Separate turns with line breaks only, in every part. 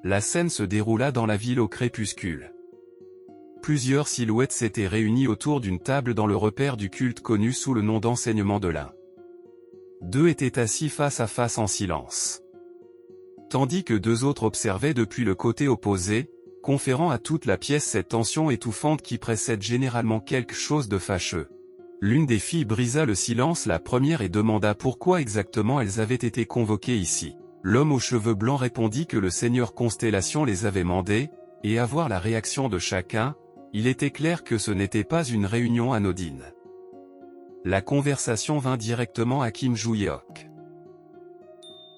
la scène se déroula dans la ville au crépuscule. Plusieurs silhouettes s'étaient réunies autour d'une table dans le repère du culte connu sous le nom d'enseignement de l'un. Deux étaient assis face à face en silence. Tandis que deux autres observaient depuis le côté opposé, conférant à toute la pièce cette tension étouffante qui précède généralement quelque chose de fâcheux. L'une des filles brisa le silence la première et demanda pourquoi exactement elles avaient été convoquées ici. L'homme aux cheveux blancs répondit que le seigneur Constellation les avait mandées, et à voir la réaction de chacun, il était clair que ce n'était pas une réunion anodine. La conversation vint directement à Kim Joo-yeok.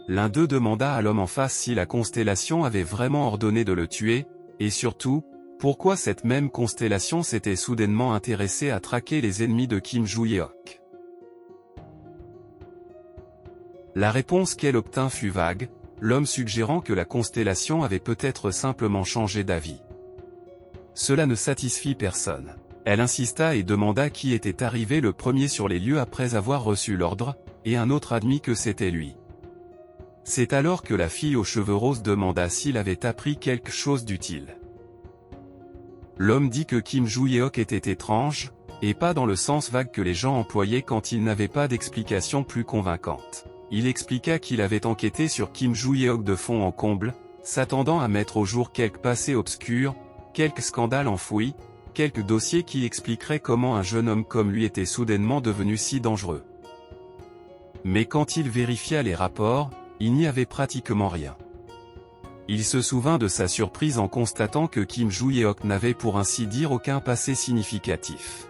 L'un d'eux demanda à l'homme en face si la constellation avait vraiment ordonné de le tuer, et surtout, pourquoi cette même constellation s'était soudainement intéressée à traquer les ennemis de Kim Joo-yeok. La réponse qu'elle obtint fut vague, l'homme suggérant que la constellation avait peut-être simplement changé d'avis. Cela ne satisfit personne. Elle insista et demanda qui était arrivé le premier sur les lieux après avoir reçu l'ordre, et un autre admit que c'était lui. C'est alors que la fille aux cheveux roses demanda s'il avait appris quelque chose d'utile. L'homme dit que Kim Joo-yeok était étrange, et pas dans le sens vague que les gens employaient quand ils n'avaient pas d'explication plus convaincante. Il expliqua qu'il avait enquêté sur Kim Joo-yeok de fond en comble, s'attendant à mettre au jour quelques passés obscurs, quelques scandales enfouis, quelques dossiers qui expliqueraient comment un jeune homme comme lui était soudainement devenu si dangereux. Mais quand il vérifia les rapports, il n'y avait pratiquement rien. Il se souvint de sa surprise en constatant que Kim Joo-yeok n'avait pour ainsi dire aucun passé significatif.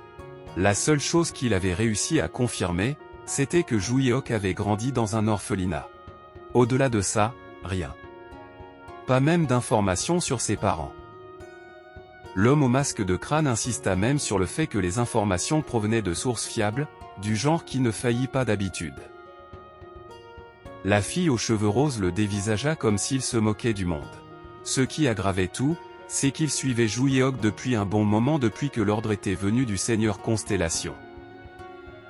La seule chose qu'il avait réussi à confirmer, c'était que Joo-yeok avait grandi dans un orphelinat. Au-delà de ça, rien. Pas même d'informations sur ses parents. L'homme au masque de crâne insista même sur le fait que les informations provenaient de sources fiables, du genre qui ne faillit pas d'habitude. La fille aux cheveux roses le dévisagea comme s'il se moquait du monde. Ce qui aggravait tout, c'est qu'il suivait Joo-yeok depuis un bon moment depuis que l'ordre était venu du seigneur Constellation.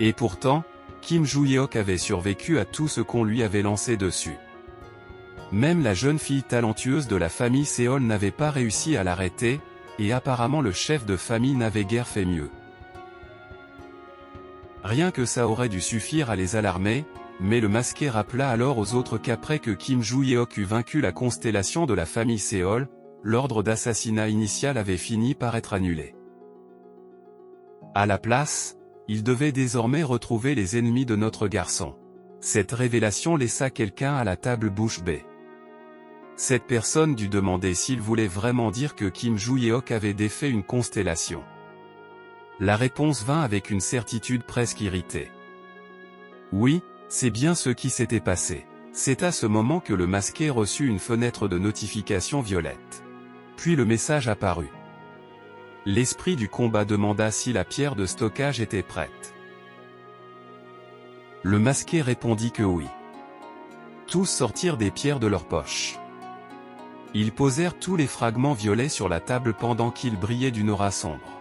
Et pourtant, Kim Joo-yeok avait survécu à tout ce qu'on lui avait lancé dessus. Même la jeune fille talentueuse de la famille Seol n'avait pas réussi à l'arrêter, et apparemment le chef de famille n'avait guère fait mieux. Rien que ça aurait dû suffire à les alarmer, mais le masqué rappela alors aux autres qu'après que Kim Joo-yeok eut vaincu la constellation de la famille Seol, l'ordre d'assassinat initial avait fini par être annulé. À la place, il devait désormais retrouver les ennemis de notre garçon. Cette révélation laissa quelqu'un à la table bouche bée. Cette personne dut demander s'il voulait vraiment dire que Kim Joo-yeok avait défait une constellation. La réponse vint avec une certitude presque irritée. Oui, c'est bien ce qui s'était passé. C'est à ce moment que le masqué reçut une fenêtre de notification violette. Puis le message apparut. L'esprit du combat demanda si la pierre de stockage était prête. Le masqué répondit que oui. Tous sortirent des pierres de leur poche. Ils posèrent tous les fragments violets sur la table pendant qu'ils brillaient d'une aura sombre.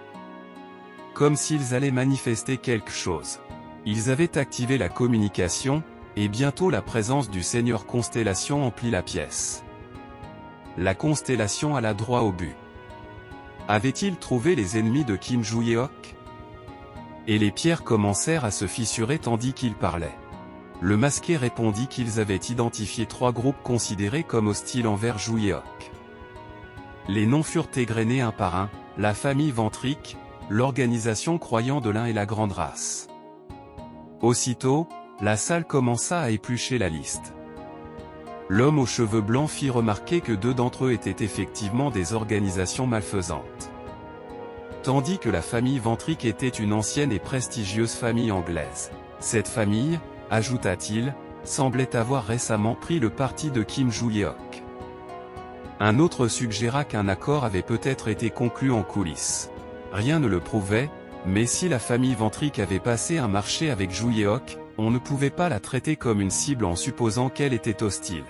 Comme s'ils allaient manifester quelque chose. Ils avaient activé la communication, et bientôt la présence du seigneur Constellation emplit la pièce. La constellation alla droit au but. Avait-il trouvé les ennemis de Kim Joo-yeok? Et les pierres commencèrent à se fissurer tandis qu'il parlait. Le masqué répondit qu'ils avaient identifié 3 groupes considérés comme hostiles envers Joo-yeok. Les noms furent égrenés un par un, la famille Ventrique, l'organisation croyant de l'un et la grande race. Aussitôt, la salle commença à éplucher la liste. L'homme aux cheveux blancs fit remarquer que 2 d'entre eux étaient effectivement des organisations malfaisantes. Tandis que la famille Ventrique était une ancienne et prestigieuse famille anglaise. Cette famille, ajouta-t-il, semblait avoir récemment pris le parti de Kim Joo-yeok. Un autre suggéra qu'un accord avait peut-être été conclu en coulisses. Rien ne le prouvait, mais si la famille Ventrique avait passé un marché avec Joo-yeok, on ne pouvait pas la traiter comme une cible en supposant qu'elle était hostile.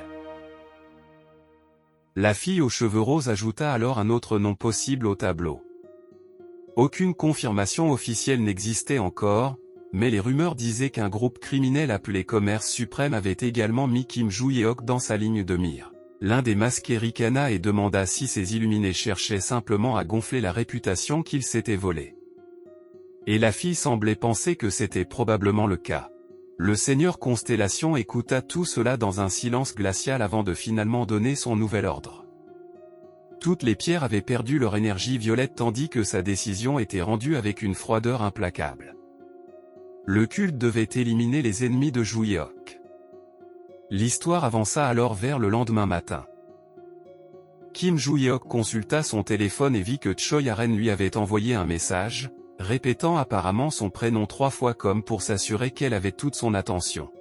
La fille aux cheveux roses ajouta alors un autre nom possible au tableau. Aucune confirmation officielle n'existait encore, mais les rumeurs disaient qu'un groupe criminel appelé Commerce Suprême avait également mis Kim Joo-yeok dans sa ligne de mire. L'un des masqués ricana et demanda si ces illuminés cherchaient simplement à gonfler la réputation qu'ils s'étaient volée. Et la fille semblait penser que c'était probablement le cas. Le seigneur Constellation écouta tout cela dans un silence glacial avant de finalement donner son nouvel ordre. Toutes les pierres avaient perdu leur énergie violette tandis que sa décision était rendue avec une froideur implacable. Le culte devait éliminer les ennemis de Juyeok. L'histoire avança alors vers le lendemain matin. Kim Juyeok consulta son téléphone et vit que Choi Aren lui avait envoyé un message, répétant apparemment son prénom 3 fois comme pour s'assurer qu'elle avait toute son attention.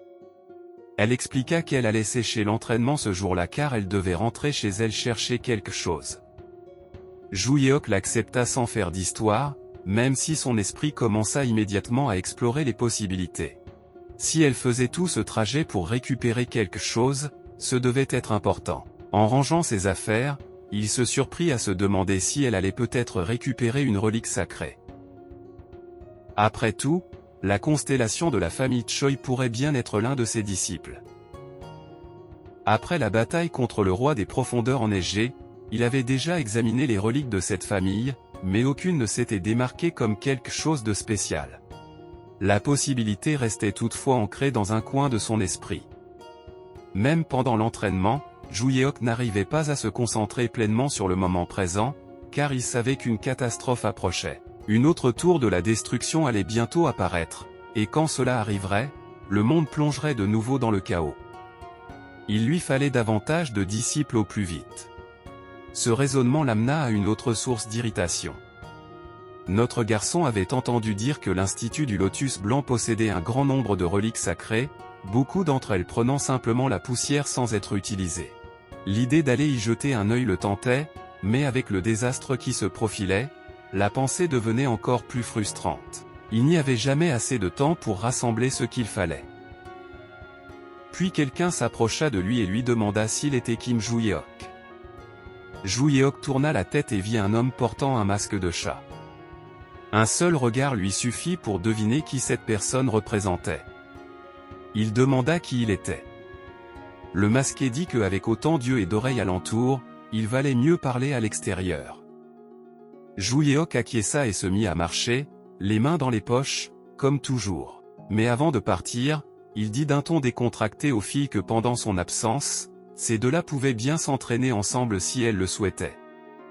Elle expliqua qu'elle allait sécher l'entraînement ce jour-là car elle devait rentrer chez elle chercher quelque chose. Juyeok l'accepta sans faire d'histoire, même si son esprit commença immédiatement à explorer les possibilités. Si elle faisait tout ce trajet pour récupérer quelque chose, ce devait être important. En rangeant ses affaires, il se surprit à se demander si elle allait peut-être récupérer une relique sacrée. Après tout, la constellation de la famille Choi pourrait bien être l'un de ses disciples. Après la bataille contre le roi des profondeurs enneigées, il avait déjà examiné les reliques de cette famille, mais aucune ne s'était démarquée comme quelque chose de spécial. La possibilité restait toutefois ancrée dans un coin de son esprit. Même pendant l'entraînement, Juyeok n'arrivait pas à se concentrer pleinement sur le moment présent, car il savait qu'une catastrophe approchait. Une autre tour de la destruction allait bientôt apparaître, et quand cela arriverait, le monde plongerait de nouveau dans le chaos. Il lui fallait davantage de disciples au plus vite. Ce raisonnement l'amena à une autre source d'irritation. Notre garçon avait entendu dire que l'Institut du Lotus Blanc possédait un grand nombre de reliques sacrées, beaucoup d'entre elles prenant simplement la poussière sans être utilisées. L'idée d'aller y jeter un œil le tentait, mais avec le désastre qui se profilait, la pensée devenait encore plus frustrante. Il n'y avait jamais assez de temps pour rassembler ce qu'il fallait. Puis quelqu'un s'approcha de lui et lui demanda s'il était Kim Juyeok. Juyeok tourna la tête et vit un homme portant un masque de chat. Un seul regard lui suffit pour deviner qui cette personne représentait. Il demanda qui il était. Le masqué dit qu'avec autant d'yeux et d'oreilles alentour, il valait mieux parler à l'extérieur. Juyeok acquiesça et se mit à marcher, les mains dans les poches, comme toujours. Mais avant de partir, il dit d'un ton décontracté aux filles que pendant son absence, ces deux-là pouvaient bien s'entraîner ensemble si elles le souhaitaient.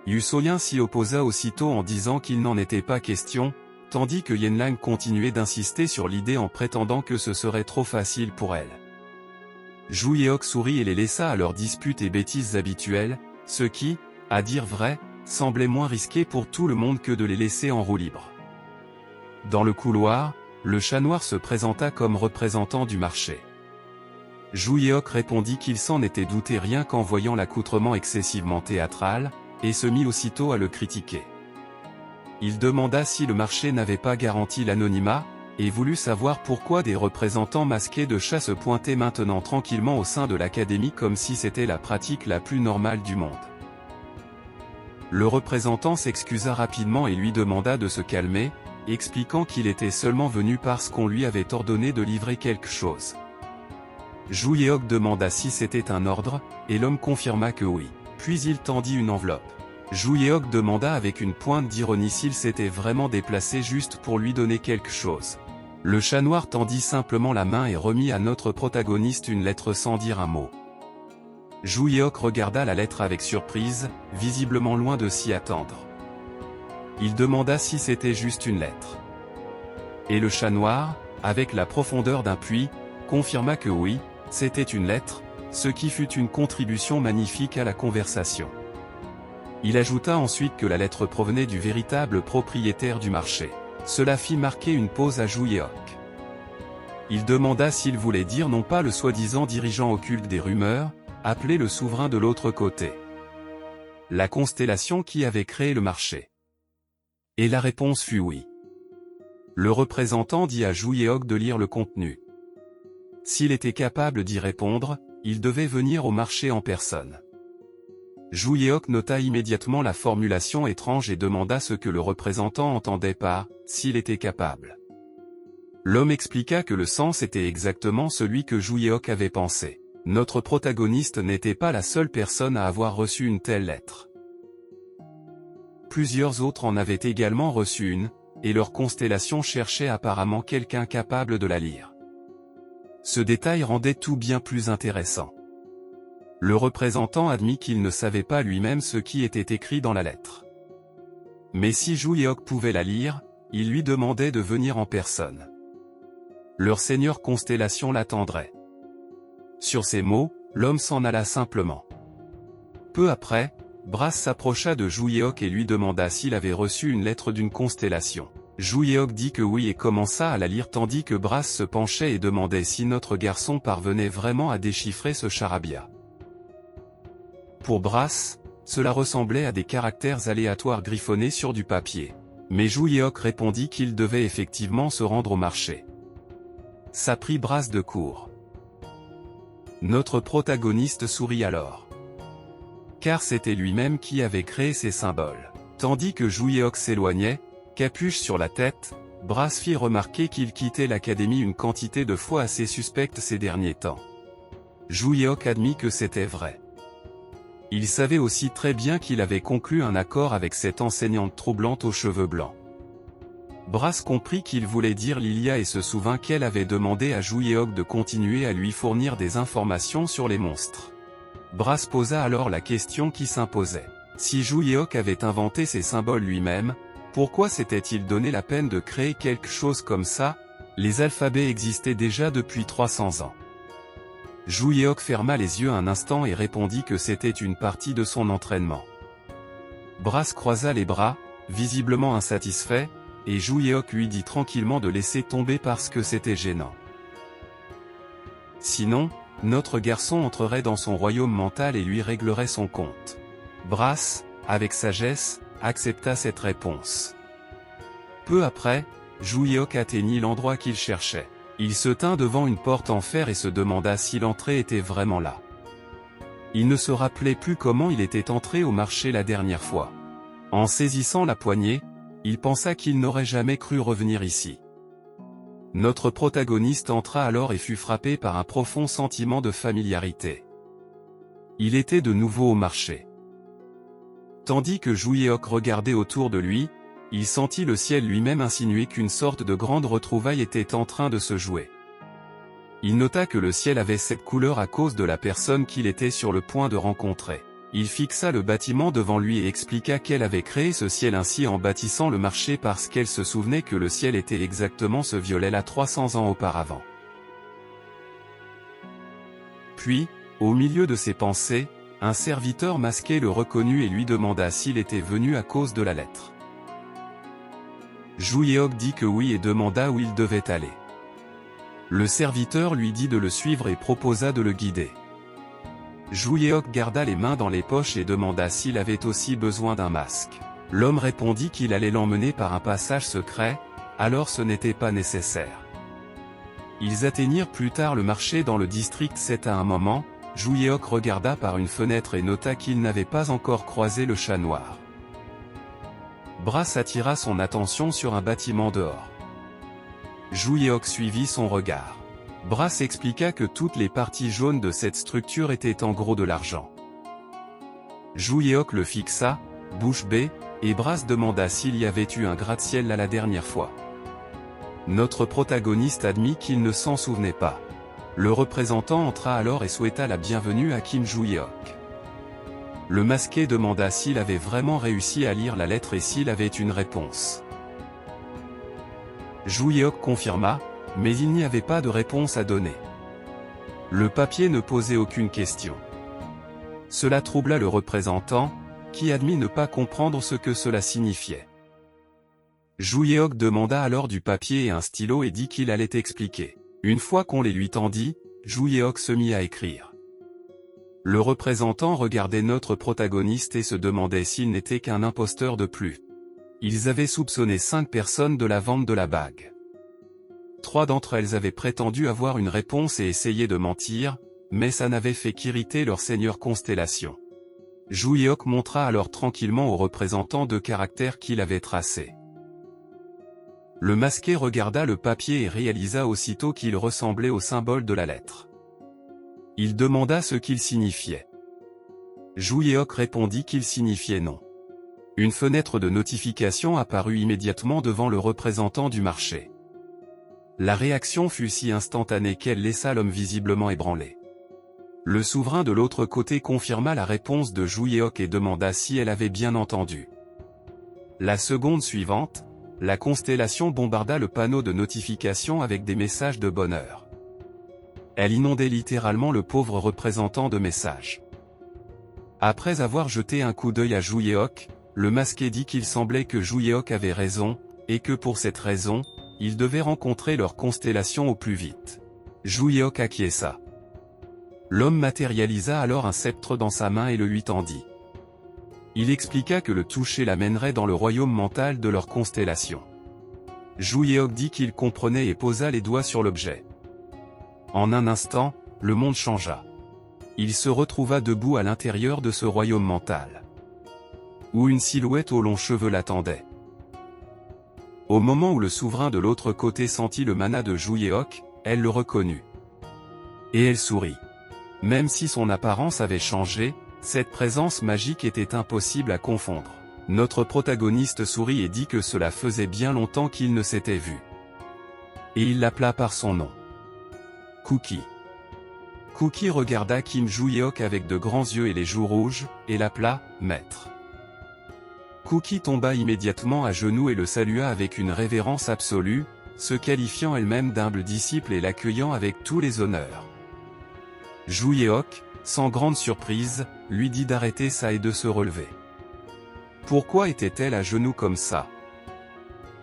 Yu Soyin s'y opposa aussitôt en disant qu'il n'en était pas question, tandis que Yenlang continuait d'insister sur l'idée en prétendant que ce serait trop facile pour elle. Juyeok sourit et les laissa à leurs disputes et bêtises habituelles, ce qui, à dire vrai, semblait moins risqué pour tout le monde que de les laisser en roue libre. Dans le couloir, le chat noir se présenta comme représentant du marché. Juyeok répondit qu'il s'en était douté rien qu'en voyant l'accoutrement excessivement théâtral, et se mit aussitôt à le critiquer. Il demanda si le marché n'avait pas garanti l'anonymat, et voulut savoir pourquoi des représentants masqués de chats se pointaient maintenant tranquillement au sein de l'académie comme si c'était la pratique la plus normale du monde. Le représentant s'excusa rapidement et lui demanda de se calmer, expliquant qu'il était seulement venu parce qu'on lui avait ordonné de livrer quelque chose. Juyeok demanda si c'était un ordre, et l'homme confirma que oui. Puis il tendit une enveloppe. Juyeok demanda avec une pointe d'ironie s'il s'était vraiment déplacé juste pour lui donner quelque chose. Le chat noir tendit simplement la main et remit à notre protagoniste une lettre sans dire un mot. Juyeok regarda la lettre avec surprise, visiblement loin de s'y attendre. Il demanda si c'était juste une lettre. Et le chat noir, avec la profondeur d'un puits, confirma que oui, c'était une lettre, ce qui fut une contribution magnifique à la conversation. Il ajouta ensuite que la lettre provenait du véritable propriétaire du marché. Cela fit marquer une pause à Juyeok. Il demanda s'il voulait dire non pas le soi-disant dirigeant occulte des rumeurs, appelé le souverain de l'autre côté. La constellation qui avait créé le marché. Et la réponse fut oui. Le représentant dit à Juyeok de lire le contenu. S'il était capable d'y répondre, il devait venir au marché en personne. Juyeok nota immédiatement la formulation étrange et demanda ce que le représentant entendait par « s'il était capable ». L'homme expliqua que le sens était exactement celui que Juyeok avait pensé. Notre protagoniste n'était pas la seule personne à avoir reçu une telle lettre. Plusieurs autres en avaient également reçu une, et leur constellation cherchait apparemment quelqu'un capable de la lire. Ce détail rendait tout bien plus intéressant. Le représentant admit qu'il ne savait pas lui-même ce qui était écrit dans la lettre. Mais si Juyeok pouvait la lire, il lui demandait de venir en personne. Leur seigneur constellation l'attendrait. Sur ces mots, l'homme s'en alla simplement. Peu après, Brass s'approcha de Juyeok et lui demanda s'il avait reçu une lettre d'une constellation. Juyeok dit que oui et commença à la lire tandis que Brass se penchait et demandait si notre garçon parvenait vraiment à déchiffrer ce charabia. Pour Brass, cela ressemblait à des caractères aléatoires griffonnés sur du papier. Mais Juyeok répondit qu'il devait effectivement se rendre au marché. Ça prit Brass de court. Notre protagoniste sourit alors. Car c'était lui-même qui avait créé ces symboles. Tandis que Juyeok s'éloignait, capuche sur la tête, Brass fit remarquer qu'il quittait l'académie une quantité de fois assez suspecte ces derniers temps. Juyeok admit que c'était vrai. Il savait aussi très bien qu'il avait conclu un accord avec cette enseignante troublante aux cheveux blancs. Brass comprit qu'il voulait dire Lilia et se souvint qu'elle avait demandé à Juyeok de continuer à lui fournir des informations sur les monstres. Brass posa alors la question qui s'imposait. Si Juyeok avait inventé ces symboles lui-même, pourquoi s'était-il donné la peine de créer quelque chose comme ça? Les alphabets existaient déjà depuis 300 ans. Juyeok ferma les yeux un instant et répondit que c'était une partie de son entraînement. Brass croisa les bras, visiblement insatisfait, et Juyeok lui dit tranquillement de laisser tomber parce que c'était gênant. Sinon, notre garçon entrerait dans son royaume mental et lui réglerait son compte. Brass, avec sagesse, accepta cette réponse. Peu après, Juyeok atteignit l'endroit qu'il cherchait. Il se tint devant une porte en fer et se demanda si l'entrée était vraiment là. Il ne se rappelait plus comment il était entré au marché la dernière fois. En saisissant la poignée, il pensa qu'il n'aurait jamais cru revenir ici. Notre protagoniste entra alors et fut frappé par un profond sentiment de familiarité. Il était de nouveau au marché. Tandis que Juyeok regardait autour de lui, il sentit le ciel lui-même insinuer qu'une sorte de grande retrouvaille était en train de se jouer. Il nota que le ciel avait cette couleur à cause de la personne qu'il était sur le point de rencontrer. Il fixa le bâtiment devant lui et expliqua qu'elle avait créé ce ciel ainsi en bâtissant le marché parce qu'elle se souvenait que le ciel était exactement ce violet-là 300 ans auparavant. Puis, au milieu de ses pensées, un serviteur masqué le reconnut et lui demanda s'il était venu à cause de la lettre. Juyeok dit que oui et demanda où il devait aller. Le serviteur lui dit de le suivre et proposa de le guider. Juyeok garda les mains dans les poches et demanda s'il avait aussi besoin d'un masque. L'homme répondit qu'il allait l'emmener par un passage secret, alors ce n'était pas nécessaire. Ils atteignirent plus tard le marché dans le district 7 à un moment, Juyeok regarda par une fenêtre et nota qu'il n'avait pas encore croisé le chat noir. Brass attira son attention sur un bâtiment dehors. Juyeok suivit son regard. Brass expliqua que toutes les parties jaunes de cette structure étaient en gros de l'argent. Juyeok le fixa, bouche bée, et Brass demanda s'il y avait eu un gratte-ciel là la dernière fois. Notre protagoniste admit qu'il ne s'en souvenait pas. Le représentant entra alors et souhaita la bienvenue à Kim Juyeok. Le masqué demanda s'il avait vraiment réussi à lire la lettre et s'il avait une réponse. Juyeok confirma, mais il n'y avait pas de réponse à donner. Le papier ne posait aucune question. Cela troubla le représentant, qui admit ne pas comprendre ce que cela signifiait. Juyeok demanda alors du papier et un stylo et dit qu'il allait expliquer. Une fois qu'on les lui tendit, Juyeok se mit à écrire. Le représentant regardait notre protagoniste et se demandait s'il n'était qu'un imposteur de plus. Ils avaient soupçonné 5 personnes de la vente de la bague. 3 d'entre elles avaient prétendu avoir une réponse et essayé de mentir, mais ça n'avait fait qu'irriter leur seigneur constellation. Juyeok montra alors tranquillement au représentant 2 caractères qu'il avait tracés. Le masqué regarda le papier et réalisa aussitôt qu'il ressemblait au symbole de la lettre. Il demanda ce qu'il signifiait. Jouyeok répondit qu'il signifiait non. Une fenêtre de notification apparut immédiatement devant le représentant du marché. La réaction fut si instantanée qu'elle laissa l'homme visiblement ébranlé. Le souverain de l'autre côté confirma la réponse de Jouyeok et demanda si elle avait bien entendu. La seconde suivante, la constellation bombarda le panneau de notification avec des messages de bonheur. Elle inondait littéralement le pauvre représentant de messages. Après avoir jeté un coup d'œil à Jouyeok, le masqué dit qu'il semblait que Jouyeok avait raison, et que pour cette raison, ils devaient rencontrer leur constellation au plus vite. Jouyeok acquiesça. L'homme matérialisa alors un sceptre dans sa main et le lui tendit. Il expliqua que le toucher l'amènerait dans le royaume mental de leur constellation. Jouyeok dit qu'il comprenait et posa les doigts sur l'objet. En un instant, le monde changea. Il se retrouva debout à l'intérieur de ce royaume mental, où une silhouette aux longs cheveux l'attendait. Au moment où le souverain de l'autre côté sentit le mana de Jouyeok, elle le reconnut. Et elle sourit. Même si son apparence avait changé, cette présence magique était impossible à confondre. Notre protagoniste sourit et dit que cela faisait bien longtemps qu'il ne s'était vu. Et il l'appela par son nom. Cookie. Cookie regarda Kim Jouyeok avec de grands yeux et les joues rouges, et l'appela « Maître ». Cookie tomba immédiatement à genoux et le salua avec une révérence absolue, se qualifiant elle-même d'humble disciple et l'accueillant avec tous les honneurs. Jouyeok, sans grande surprise, lui dit d'arrêter ça et de se relever. Pourquoi était-elle à genoux comme ça?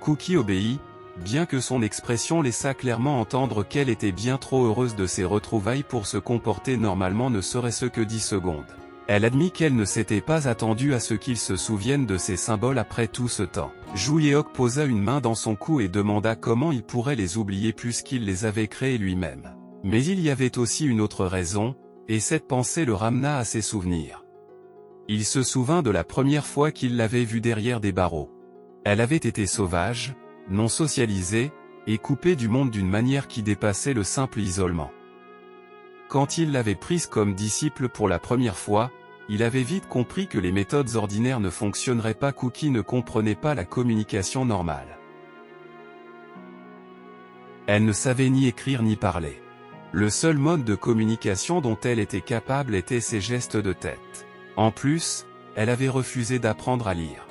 Cookie obéit, bien que son expression laissa clairement entendre qu'elle était bien trop heureuse de ses retrouvailles pour se comporter normalement ne serait-ce que 10 secondes. Elle admit qu'elle ne s'était pas attendue à ce qu'il se souvienne de ces symboles après tout ce temps. Jouyeok posa une main dans son cou et demanda comment il pourrait les oublier puisqu'il les avait créés lui-même. Mais il y avait aussi une autre raison, et cette pensée le ramena à ses souvenirs. Il se souvint de la première fois qu'il l'avait vue derrière des barreaux. Elle avait été sauvage, non socialisée, et coupée du monde d'une manière qui dépassait le simple isolement. Quand il l'avait prise comme disciple pour la première fois, il avait vite compris que les méthodes ordinaires ne fonctionneraient pas. Cookie ne comprenait pas la communication normale. Elle ne savait ni écrire ni parler. Le seul mode de communication dont elle était capable était ses gestes de tête. En plus, elle avait refusé d'apprendre à lire.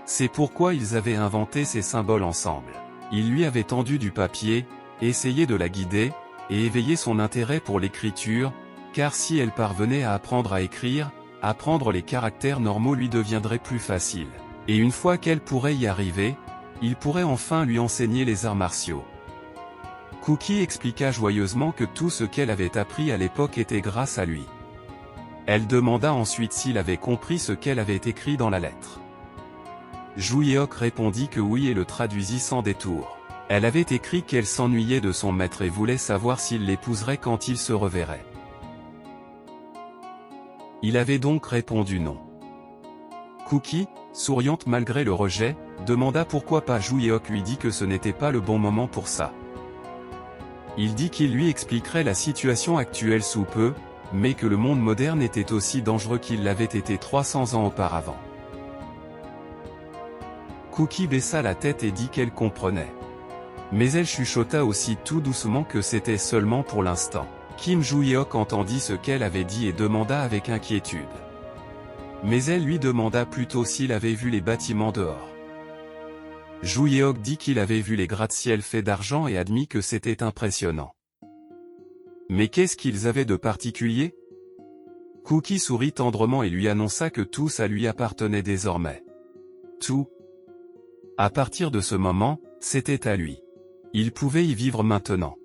C'est pourquoi ils avaient inventé ces symboles ensemble. Il lui avait tendu du papier, essayé de la guider, et éveillé son intérêt pour l'écriture, car si elle parvenait à apprendre à écrire, apprendre les caractères normaux lui deviendrait plus facile. Et une fois qu'elle pourrait y arriver, il pourrait enfin lui enseigner les arts martiaux. Cookie expliqua joyeusement que tout ce qu'elle avait appris à l'époque était grâce à lui. Elle demanda ensuite s'il avait compris ce qu'elle avait écrit dans la lettre. Jouyeok répondit que oui et le traduisit sans détour. Elle avait écrit qu'elle s'ennuyait de son maître et voulait savoir s'il l'épouserait quand il se reverrait. Il avait donc répondu non. Cookie, souriante malgré le rejet, demanda pourquoi pas. Jouyeok lui dit que ce n'était pas le bon moment pour ça. Il dit qu'il lui expliquerait la situation actuelle sous peu, mais que le monde moderne était aussi dangereux qu'il l'avait été 300 ans auparavant. Cookie baissa la tête et dit qu'elle comprenait. Mais elle chuchota aussi tout doucement que c'était seulement pour l'instant. Kim Jouyeok entendit ce qu'elle avait dit et demanda avec inquiétude. Mais elle lui demanda plutôt s'il avait vu les bâtiments dehors. Jouyeok dit qu'il avait vu les gratte-ciel faits d'argent et admit que c'était impressionnant. Mais qu'est-ce qu'ils avaient de particulier? Cookie sourit tendrement et lui annonça que tout ça lui appartenait désormais. Tout. À partir de ce moment, c'était à lui. Il pouvait y vivre maintenant.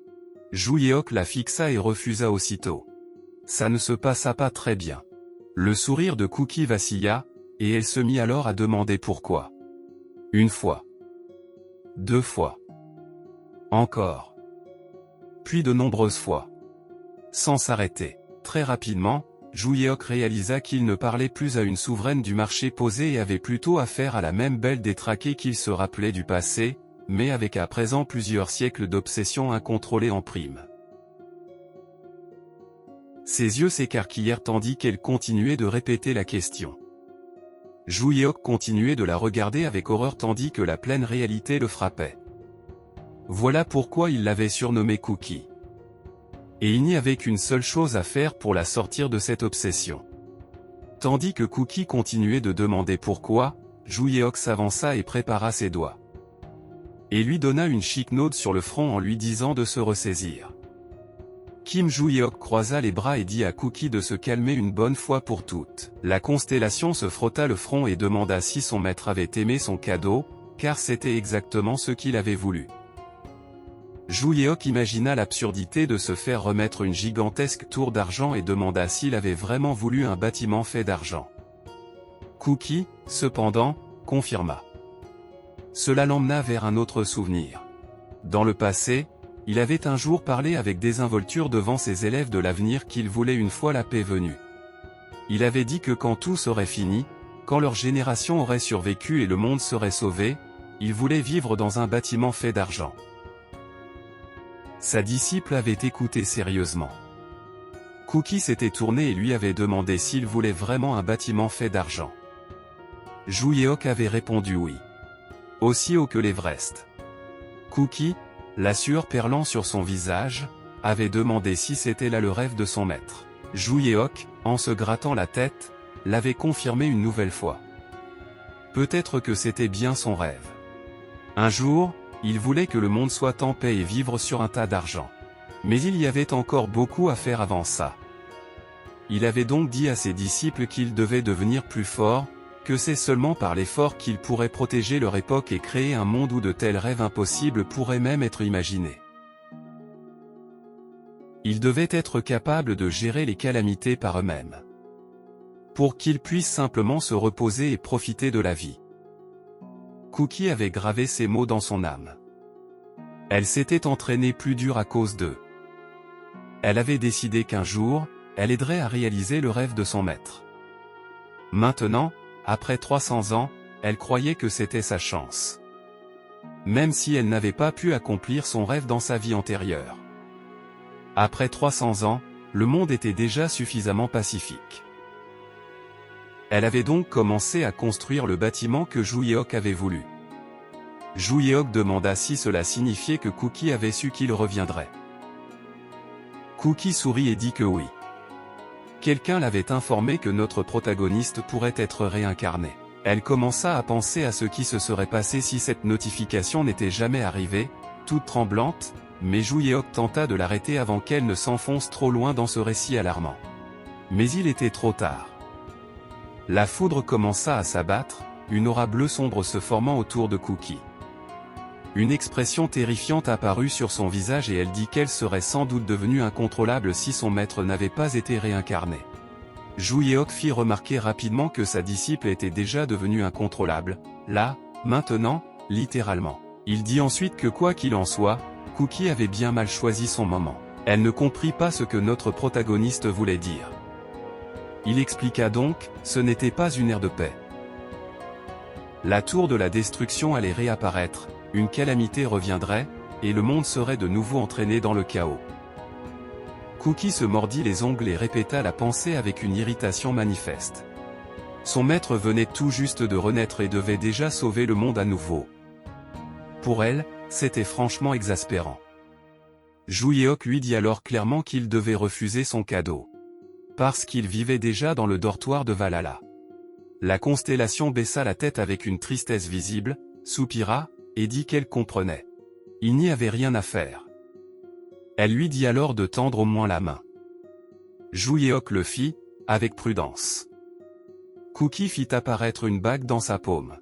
Jouyeok la fixa et refusa aussitôt. Ça ne se passa pas très bien. Le sourire de Cookie vacilla, et elle se mit alors à demander pourquoi. Une fois. 2 fois. Encore. Puis de nombreuses fois. Sans s'arrêter. Très rapidement, Jouyeok réalisa qu'il ne parlait plus à une souveraine du marché posé et avait plutôt affaire à la même belle détraquée qu'il se rappelait du passé, mais avec à présent plusieurs siècles d'obsession incontrôlée en prime. Ses yeux s'écarquillèrent tandis qu'elle continuait de répéter la question. Joo Yeok continuait de la regarder avec horreur tandis que la pleine réalité le frappait. Voilà pourquoi il l'avait surnommée Cookie. Et il n'y avait qu'une seule chose à faire pour la sortir de cette obsession. Tandis que Cookie continuait de demander pourquoi, Joo Yeok s'avança et prépara ses doigts. Et lui donna une chic note sur le front en lui disant de se ressaisir. Kim Joo Yeok croisa les bras et dit à Cookie de se calmer une bonne fois pour toutes. La constellation se frotta le front et demanda si son maître avait aimé son cadeau, car c'était exactement ce qu'il avait voulu. Joo Yeok imagina l'absurdité de se faire remettre une gigantesque tour d'argent et demanda s'il avait vraiment voulu un bâtiment fait d'argent. Cookie, cependant, confirma. Cela l'emmena vers un autre souvenir. Dans le passé, il avait un jour parlé avec désinvolture devant ses élèves de l'avenir qu'il voulait une fois la paix venue. Il avait dit que quand tout serait fini, quand leur génération aurait survécu et le monde serait sauvé, il voulait vivre dans un bâtiment fait d'argent. Sa disciple avait écouté sérieusement. Cookie s'était tourné et lui avait demandé s'il voulait vraiment un bâtiment fait d'argent. Joo Yeok avait répondu oui. Aussi haut que l'Everest. Cookie, la sueur perlant sur son visage, avait demandé si c'était là le rêve de son maître. Joo Yeok, en se grattant la tête, l'avait confirmé une nouvelle fois. Peut-être que c'était bien son rêve. Un jour, il voulait que le monde soit en paix et vivre sur un tas d'argent. Mais il y avait encore beaucoup à faire avant ça. Il avait donc dit à ses disciples qu'ils devaient devenir plus forts, que c'est seulement par l'effort qu'ils pourraient protéger leur époque et créer un monde où de tels rêves impossibles pourraient même être imaginés. Ils devaient être capables de gérer les calamités par eux-mêmes. Pour qu'ils puissent simplement se reposer et profiter de la vie. Cookie avait gravé ces mots dans son âme. Elle s'était entraînée plus dur à cause d'eux. Elle avait décidé qu'un jour, elle aiderait à réaliser le rêve de son maître. Maintenant, après 300 ans, elle croyait que c'était sa chance. Même si elle n'avait pas pu accomplir son rêve dans sa vie antérieure. Après 300 ans, le monde était déjà suffisamment pacifique. Elle avait donc commencé à construire le bâtiment que Joo Yeok avait voulu. Joo Yeok demanda si cela signifiait que Cookie avait su qu'il reviendrait. Cookie sourit et dit que oui. Quelqu'un l'avait informé que notre protagoniste pourrait être réincarné. Elle commença à penser à ce qui se serait passé si cette notification n'était jamais arrivée, toute tremblante, mais Joo Yeok tenta de l'arrêter avant qu'elle ne s'enfonce trop loin dans ce récit alarmant. Mais il était trop tard. La foudre commença à s'abattre, une aura bleue sombre se formant autour de Cookie. Une expression terrifiante apparut sur son visage et elle dit qu'elle serait sans doute devenue incontrôlable si son maître n'avait pas été réincarné. Joo Yeok fit remarquer rapidement que sa disciple était déjà devenue incontrôlable, là, maintenant, littéralement. Il dit ensuite que quoi qu'il en soit, Cookie avait bien mal choisi son moment. Elle ne comprit pas ce que notre protagoniste voulait dire. Il expliqua donc, ce n'était pas une ère de paix. La tour de la destruction allait réapparaître, une calamité reviendrait, et le monde serait de nouveau entraîné dans le chaos. Cookie se mordit les ongles et répéta la pensée avec une irritation manifeste. Son maître venait tout juste de renaître et devait déjà sauver le monde à nouveau. Pour elle, c'était franchement exaspérant. Joo Yeok lui dit alors clairement qu'il devait refuser son cadeau. Parce qu'il vivait déjà dans le dortoir de Valhalla. La constellation baissa la tête avec une tristesse visible, soupira, et dit qu'elle comprenait. Il n'y avait rien à faire. Elle lui dit alors de tendre au moins la main. Joo Yeok le fit, avec prudence. Cookie fit apparaître une bague dans sa paume.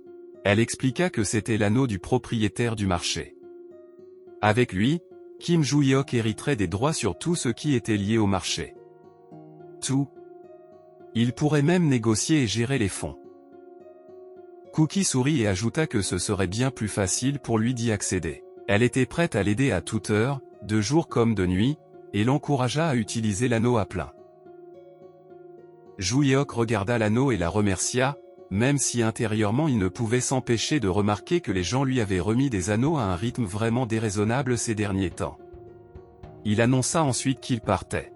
Elle expliqua que c'était l'anneau du propriétaire du marché. Avec lui, Kim Joo Yeok hériterait des droits sur tout ce qui était lié au marché. Tout. Il pourrait même négocier et gérer les fonds. Cookie sourit et ajouta que ce serait bien plus facile pour lui d'y accéder. Elle était prête à l'aider à toute heure, de jour comme de nuit, et l'encouragea à utiliser l'anneau à plein. Joo Yeok regarda l'anneau et la remercia, même si intérieurement il ne pouvait s'empêcher de remarquer que les gens lui avaient remis des anneaux à un rythme vraiment déraisonnable ces derniers temps. Il annonça ensuite qu'il partait.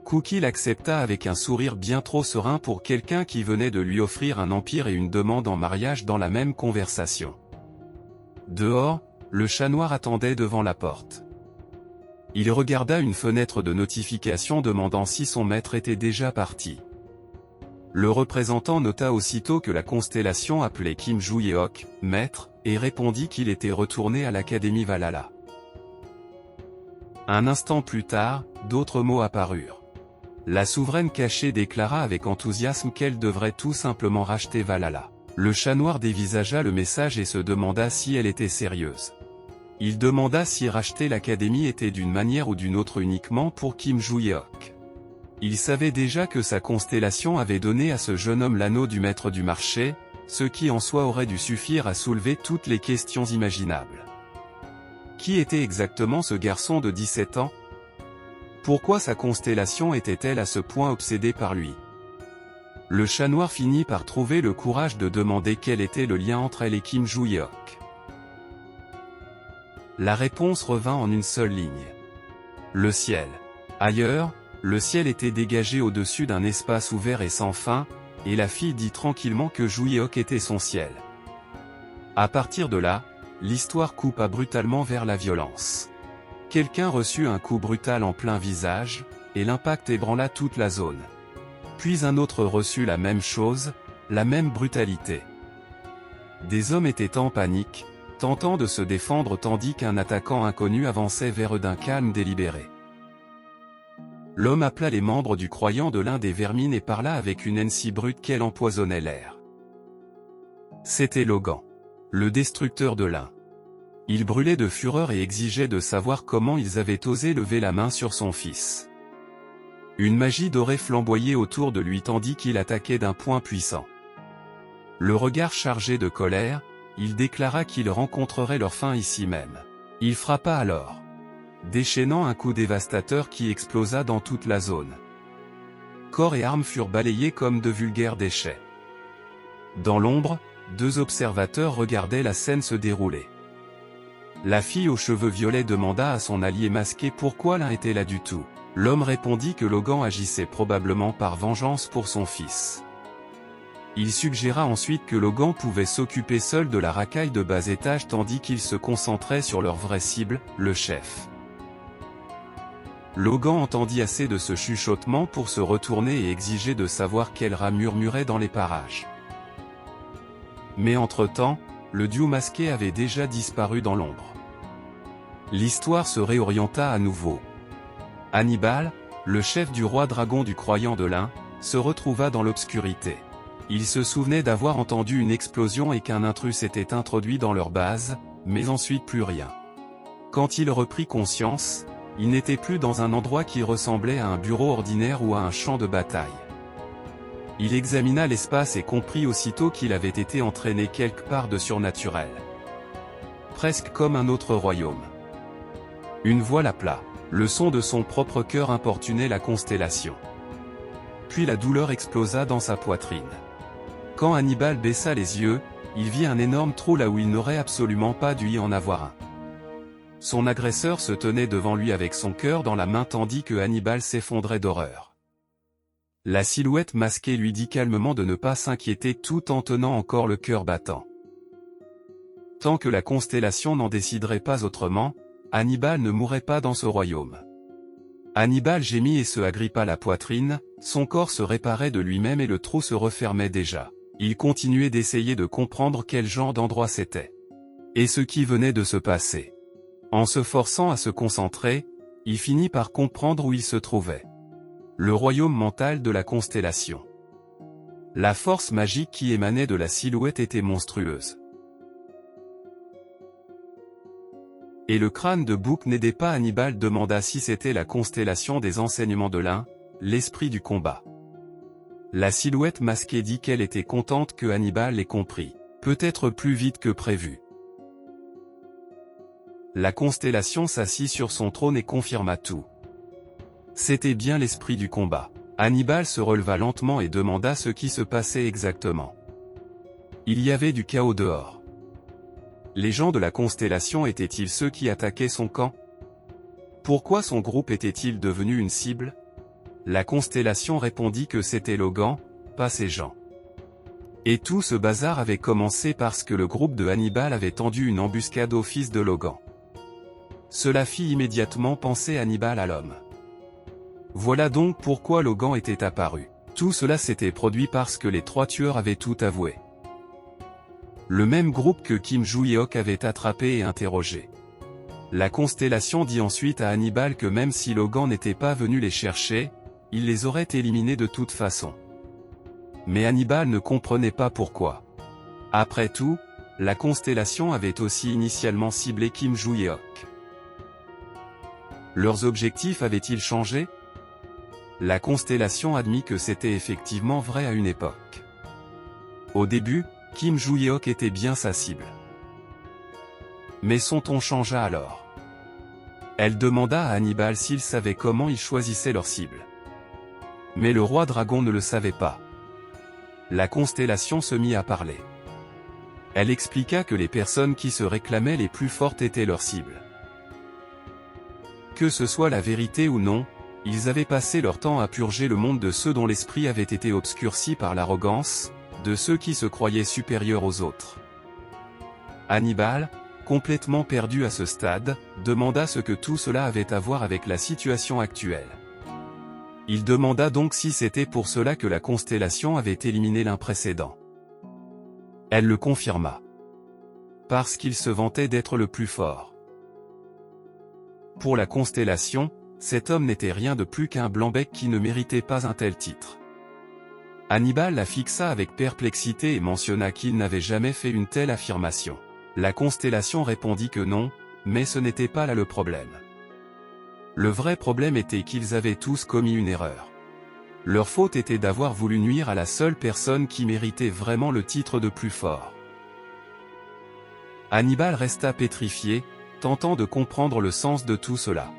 Cookie l'accepta avec un sourire bien trop serein pour quelqu'un qui venait de lui offrir un empire et une demande en mariage dans la même conversation. Dehors, le chat noir attendait devant la porte. Il regarda une fenêtre de notification demandant si son maître était déjà parti. Le représentant nota aussitôt que la constellation appelait Kim Joo-yeok, maître, et répondit qu'il était retourné à l'Académie Valhalla. Un instant plus tard, d'autres mots apparurent. La souveraine cachée déclara avec enthousiasme qu'elle devrait tout simplement racheter Valhalla. Le chat noir dévisagea le message et se demanda si elle était sérieuse. Il demanda si racheter l'Académie était d'une manière ou d'une autre uniquement pour Kim Joo-yeok. Il savait déjà que sa constellation avait donné à ce jeune homme l'anneau du maître du marché, ce qui en soi aurait dû suffire à soulever toutes les questions imaginables. Qui était exactement ce garçon de 17 ans? Pourquoi sa constellation était-elle à ce point obsédée par lui? Le chat noir finit par trouver le courage de demander quel était le lien entre elle et Kim Joo-yeok. La réponse revint en une seule ligne. Le ciel. Ailleurs, le ciel était dégagé au-dessus d'un espace ouvert et sans fin, et la fille dit tranquillement que Joo-yeok était son ciel. À partir de là, l'histoire coupa brutalement vers la violence. Quelqu'un reçut un coup brutal en plein visage, et l'impact ébranla toute la zone. Puis un autre reçut la même chose, la même brutalité. Des hommes étaient en panique, tentant de se défendre tandis qu'un attaquant inconnu avançait vers eux d'un calme délibéré. L'homme appela les membres du croyant de l'un des vermines et parla avec une haine si brute qu'elle empoisonnait l'air. C'était Logan, le destructeur de l'un. Il brûlait de fureur et exigeait de savoir comment ils avaient osé lever la main sur son fils. Une magie dorée flamboyait autour de lui tandis qu'il attaquait d'un poing puissant. Le regard chargé de colère, il déclara qu'ils rencontreraient leur fin ici même. Il frappa alors, déchaînant un coup dévastateur qui explosa dans toute la zone. Corps et armes furent balayés comme de vulgaires déchets. Dans l'ombre, deux observateurs regardaient la scène se dérouler. La fille aux cheveux violets demanda à son allié masqué pourquoi l'un était là du tout. L'homme répondit que Logan agissait probablement par vengeance pour son fils. Il suggéra ensuite que Logan pouvait s'occuper seul de la racaille de bas étage tandis qu'il se concentrait sur leur vraie cible, le chef. Logan entendit assez de ce chuchotement pour se retourner et exiger de savoir quel rat murmurait dans les parages. Mais entre-temps, le duo masqué avait déjà disparu dans l'ombre. L'histoire se réorienta à nouveau. Hannibal, le chef du roi dragon du croyant de l'Ain, se retrouva dans l'obscurité. Il se souvenait d'avoir entendu une explosion et qu'un intrus s'était introduit dans leur base, mais ensuite plus rien. Quand il reprit conscience, il n'était plus dans un endroit qui ressemblait à un bureau ordinaire ou à un champ de bataille. Il examina l'espace et comprit aussitôt qu'il avait été entraîné quelque part de surnaturel. Presque comme un autre royaume. Une voix l'appela. Le son de son propre cœur importunait la constellation. Puis la douleur explosa dans sa poitrine. Quand Hannibal baissa les yeux, il vit un énorme trou là où il n'aurait absolument pas dû y en avoir un. Son agresseur se tenait devant lui avec son cœur dans la main tandis que Hannibal s'effondrait d'horreur. La silhouette masquée lui dit calmement de ne pas s'inquiéter tout en tenant encore le cœur battant. Tant que la constellation n'en déciderait pas autrement, Hannibal ne mourrait pas dans ce royaume. Hannibal gémit et se agrippa la poitrine, son corps se réparait de lui-même et le trou se refermait déjà. Il continuait d'essayer de comprendre quel genre d'endroit c'était. Et ce qui venait de se passer. En se forçant à se concentrer, il finit par comprendre où il se trouvait. Le royaume mental de la constellation. La force magique qui émanait de la silhouette était monstrueuse. Et le crâne de bouc n'aidait pas. Hannibal demanda si c'était la constellation des enseignements de l'Ain, l'esprit du combat. La silhouette masquée dit qu'elle était contente que Hannibal l'ait compris, peut-être plus vite que prévu. La constellation s'assit sur son trône et confirma tout. C'était bien l'esprit du combat. Hannibal se releva lentement et demanda ce qui se passait exactement. Il y avait du chaos dehors. Les gens de la constellation étaient-ils ceux qui attaquaient son camp? Pourquoi son groupe était-il devenu une cible? La constellation répondit que c'était Logan, pas ses gens. Et tout ce bazar avait commencé parce que le groupe de Hannibal avait tendu une embuscade au fils de Logan. Cela fit immédiatement penser Hannibal à l'homme. Voilà donc pourquoi Logan était apparu. Tout cela s'était produit parce que les 3 tueurs avaient tout avoué. Le même groupe que Kim Joo-hyok avait attrapé et interrogé. La constellation dit ensuite à Hannibal que même si Logan n'était pas venu les chercher, il les aurait éliminés de toute façon. Mais Hannibal ne comprenait pas pourquoi. Après tout, la constellation avait aussi initialement ciblé Kim Joo-hyok. Leurs objectifs avaient-ils changé? La constellation admit que c'était effectivement vrai à une époque. Au début, Kim Joo-hyok était bien sa cible. Mais son ton changea alors. Elle demanda à Hannibal s'il savait comment ils choisissaient leur cible. Mais le roi dragon ne le savait pas. La constellation se mit à parler. Elle expliqua que les personnes qui se réclamaient les plus fortes étaient leur cible. Que ce soit la vérité ou non, ils avaient passé leur temps à purger le monde de ceux dont l'esprit avait été obscurci par l'arrogance, de ceux qui se croyaient supérieurs aux autres. Hannibal, complètement perdu à ce stade, demanda ce que tout cela avait à voir avec la situation actuelle. Il demanda donc si c'était pour cela que la constellation avait éliminé l'un précédent. Elle le confirma. Parce qu'il se vantait d'être le plus fort. Pour la constellation, cet homme n'était rien de plus qu'un blanc-bec qui ne méritait pas un tel titre. Hannibal la fixa avec perplexité et mentionna qu'il n'avait jamais fait une telle affirmation. La constellation répondit que non, mais ce n'était pas là le problème. Le vrai problème était qu'ils avaient tous commis une erreur. Leur faute était d'avoir voulu nuire à la seule personne qui méritait vraiment le titre de plus fort. Hannibal resta pétrifié, tentant de comprendre le sens de tout cela.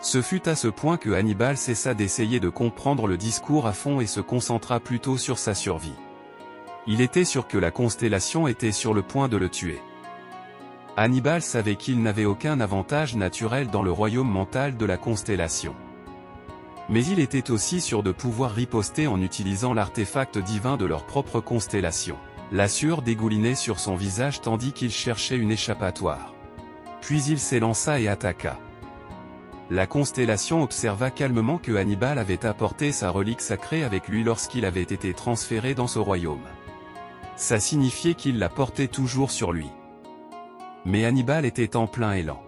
Ce fut à ce point que Hannibal cessa d'essayer de comprendre le discours à fond et se concentra plutôt sur sa survie. Il était sûr que la constellation était sur le point de le tuer. Hannibal savait qu'il n'avait aucun avantage naturel dans le royaume mental de la constellation. Mais il était aussi sûr de pouvoir riposter en utilisant l'artefact divin de leur propre constellation. La sueur dégoulinait sur son visage tandis qu'il cherchait une échappatoire. Puis il s'élança et attaqua. La constellation observa calmement que Hannibal avait apporté sa relique sacrée avec lui lorsqu'il avait été transféré dans ce royaume. Ça signifiait qu'il la portait toujours sur lui. Mais Hannibal était en plein élan.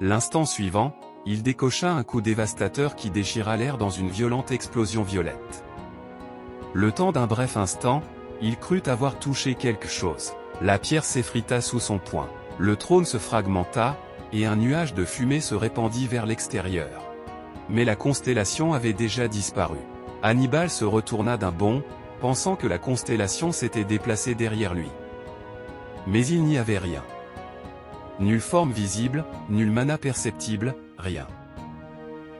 L'instant suivant, il décocha un coup dévastateur qui déchira l'air dans une violente explosion violette. Le temps d'un bref instant, il crut avoir touché quelque chose. La pierre s'effrita sous son poing. Le trône se fragmenta, et un nuage de fumée se répandit vers l'extérieur. Mais la constellation avait déjà disparu. Hannibal se retourna d'un bond, pensant que la constellation s'était déplacée derrière lui. Mais il n'y avait rien. Nulle forme visible, nul mana perceptible, rien.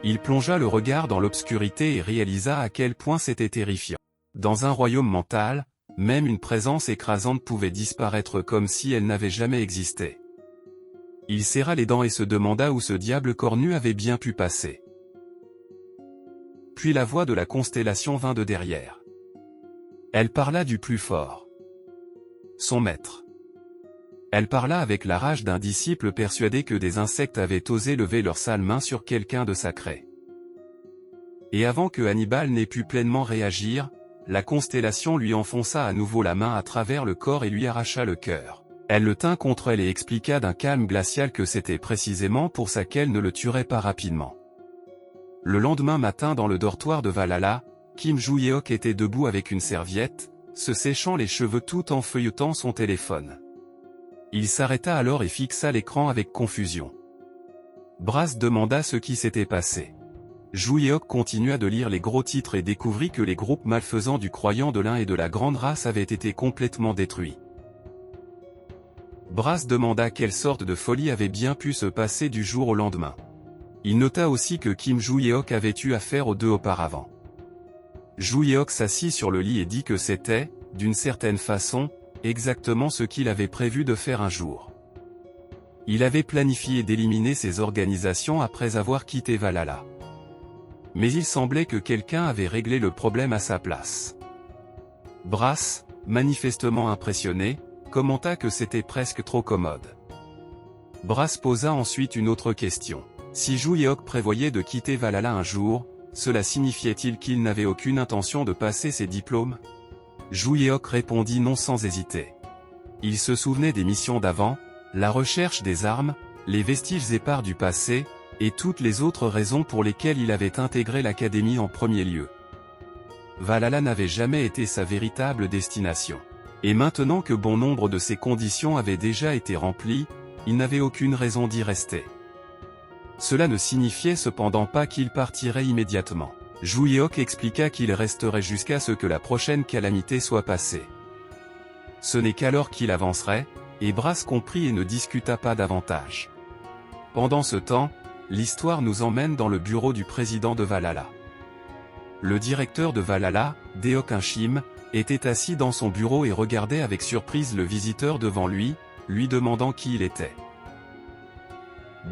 Il plongea le regard dans l'obscurité et réalisa à quel point c'était terrifiant. Dans un royaume mental, même une présence écrasante pouvait disparaître comme si elle n'avait jamais existé. Il serra les dents et se demanda où ce diable cornu avait bien pu passer. Puis la voix de la constellation vint de derrière. Elle parla du plus fort. Son maître. Elle parla avec la rage d'un disciple persuadé que des insectes avaient osé lever leurs sales mains sur quelqu'un de sacré. Et avant que Hannibal n'ait pu pleinement réagir, la constellation lui enfonça à nouveau la main à travers le corps et lui arracha le cœur. Elle le tint contre elle et expliqua d'un calme glacial que c'était précisément pour ça qu'elle ne le tuerait pas rapidement. Le lendemain matin dans le dortoir de Valhalla, Kim Joo-hyok était debout avec une serviette, se séchant les cheveux tout en feuilletant son téléphone. Il s'arrêta alors et fixa l'écran avec confusion. Brass demanda ce qui s'était passé. Joo-hyok continua de lire les gros titres et découvrit que les groupes malfaisants du croyant de l'un et de la grande race avaient été complètement détruits. Brass demanda quelle sorte de folie avait bien pu se passer du jour au lendemain. Il nota aussi que Kim Joo-hyok avait eu affaire aux deux auparavant. Joo-hyok s'assit sur le lit et dit que c'était, d'une certaine façon, exactement ce qu'il avait prévu de faire un jour. Il avait planifié d'éliminer ces organisations après avoir quitté Valhalla. Mais il semblait que quelqu'un avait réglé le problème à sa place. Brass, manifestement impressionné, commenta que c'était presque trop commode. Brass posa ensuite une autre question. Si Ju Yeok prévoyait de quitter Valhalla un jour, cela signifiait-il qu'il n'avait aucune intention de passer ses diplômes? Ju Yeok répondit non sans hésiter. Il se souvenait des missions d'avant, la recherche des armes, les vestiges épars du passé, et toutes les autres raisons pour lesquelles il avait intégré l'académie en premier lieu. Valhalla n'avait jamais été sa véritable destination. Et maintenant que bon nombre de ses conditions avaient déjà été remplies, il n'avait aucune raison d'y rester. Cela ne signifiait cependant pas qu'il partirait immédiatement. Ju Yeok expliqua qu'il resterait jusqu'à ce que la prochaine calamité soit passée. Ce n'est qu'alors qu'il avancerait, et Brass comprit et ne discuta pas davantage. Pendant ce temps, l'histoire nous emmène dans le bureau du président de Valhalla. Le directeur de Valhalla, Deok Inchim, était assis dans son bureau et regardait avec surprise le visiteur devant lui, lui demandant qui il était.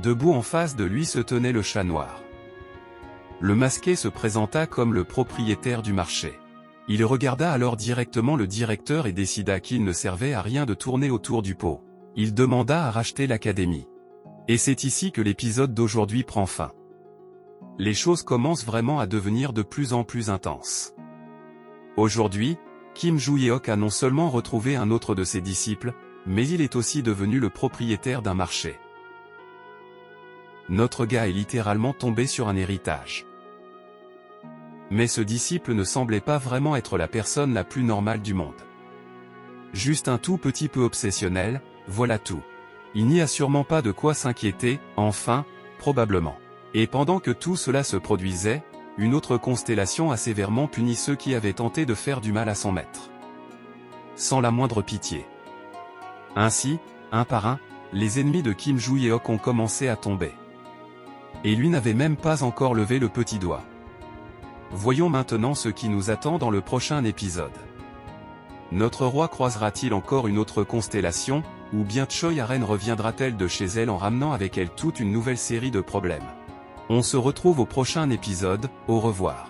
Debout en face de lui se tenait le chat noir. Le masqué se présenta comme le propriétaire du marché. Il regarda alors directement le directeur et décida qu'il ne servait à rien de tourner autour du pot. Il demanda à racheter l'académie. Et c'est ici que l'épisode d'aujourd'hui prend fin. Les choses commencent vraiment à devenir de plus en plus intenses. Aujourd'hui, Kim Ju Yeok a non seulement retrouvé un autre de ses disciples, mais il est aussi devenu le propriétaire d'un marché. Notre gars est littéralement tombé sur un héritage. Mais ce disciple ne semblait pas vraiment être la personne la plus normale du monde. Juste un tout petit peu obsessionnel, voilà tout. Il n'y a sûrement pas de quoi s'inquiéter, enfin, probablement. Et pendant que tout cela se produisait, une autre constellation a sévèrement puni ceux qui avaient tenté de faire du mal à son maître. Sans la moindre pitié. Ainsi, un par un, les ennemis de Kim Ju Yeok ont commencé à tomber. Et lui n'avait même pas encore levé le petit doigt. Voyons maintenant ce qui nous attend dans le prochain épisode. Notre roi croisera-t-il encore une autre constellation, ou bien Choi Yaren reviendra-t-elle de chez elle en ramenant avec elle toute une nouvelle série de problèmes? On se retrouve au prochain épisode, au revoir.